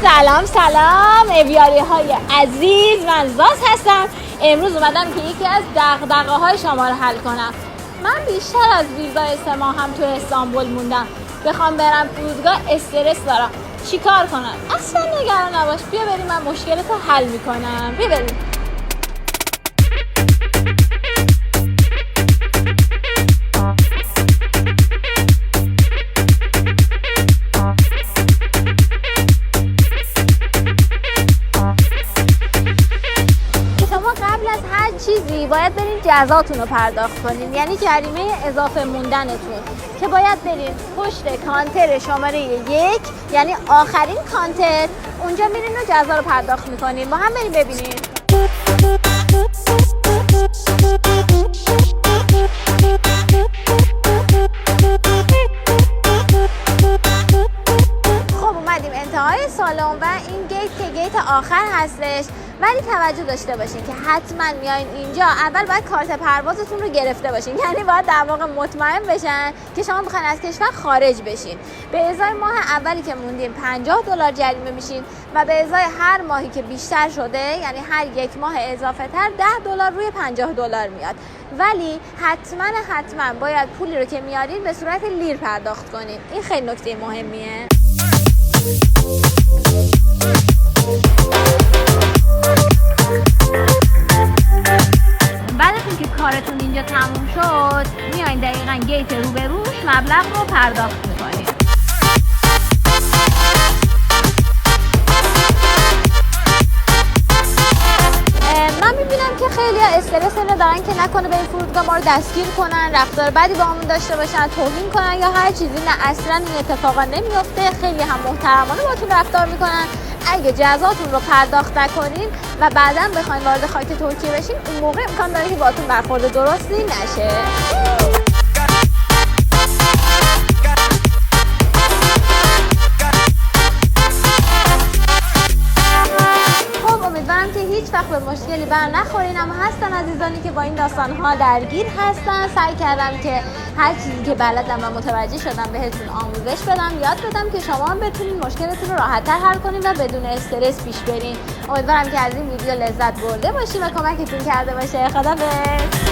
سلام اویاری های عزیز، من زاز هستم. امروز اومدم که یکی از دغدغه های شما رو حل کنم. من بیشتر از ویزای 3 ماه هم تو استانبول موندم. بخوام برم فرودگاه استرس دارم. چیکار کنم؟ اصلا نگران نباش، بیا بریم، من مشکلتو حل میکنم. بیا بریم. قبل از هر چیزی باید برین جزاتون رو پرداخت کنین، یعنی جریمه اضافه موندنتون، که باید برین پشت کانتر شماره 1، یعنی آخرین کانتر. اونجا میرین و جزا رو پرداخت میکنین. با هم بریم ببینین. خب اومدیم انتهای سالن و این گیت که گیت آخر هستش. ولی توجه داشته باشین که حتما میایین اینجا اول باید کارت پروازتون رو گرفته باشین، یعنی باید در واقع مطمئن بشن که شما میخواین از کشور خارج بشین. به ازای ماه اولی که موندین $50 جریمه میشین و به ازای هر ماهی که بیشتر شده، یعنی هر یک ماه اضافه تر، $10 روی $50 میاد. ولی حتما باید پولی رو که میارین به صورت لیر پرداخت کنین. این خیلی نکته مهمیه. بعد از اینکه کارتون اینجا تموم شد، میایین دقیقاً گیت روبروش مبلغ رو پرداخت میکنین. من میبینم که خیلی استرس اینو دارن که نکنه به این فرودگاه ما رو دستگیر کنن، رفتار بدی با همون داشته باشن، توهین کنن یا هر چیزی. نه، اصلا این اتفاقا نمیفته. خیلی هم محترمانه باهاتون رفتار میکنن. اگه جزاتون رو پرداخت نکنین و بعداً بخواین وارد خاک ترکیه بشین، اون موقع امکان داره که باهاتون برخورد درستی نشه. امیدوارم که هیچ وقت به مشکلی بر نخورین. اما هستن عزیزانی که با این داستان‌ها درگیر هستن. سعی کردم که هر چیزی که بلدم و متوجه شدم بهتون آموزش بدم، یاد بدم که شما هم بتونین مشکلتون رو راحت‌تر حل کنین و بدون استرس پیش برین. امیدوارم که از این ویدیو لذت برده باشین و کمکتون کرده باشه. خداحافظ.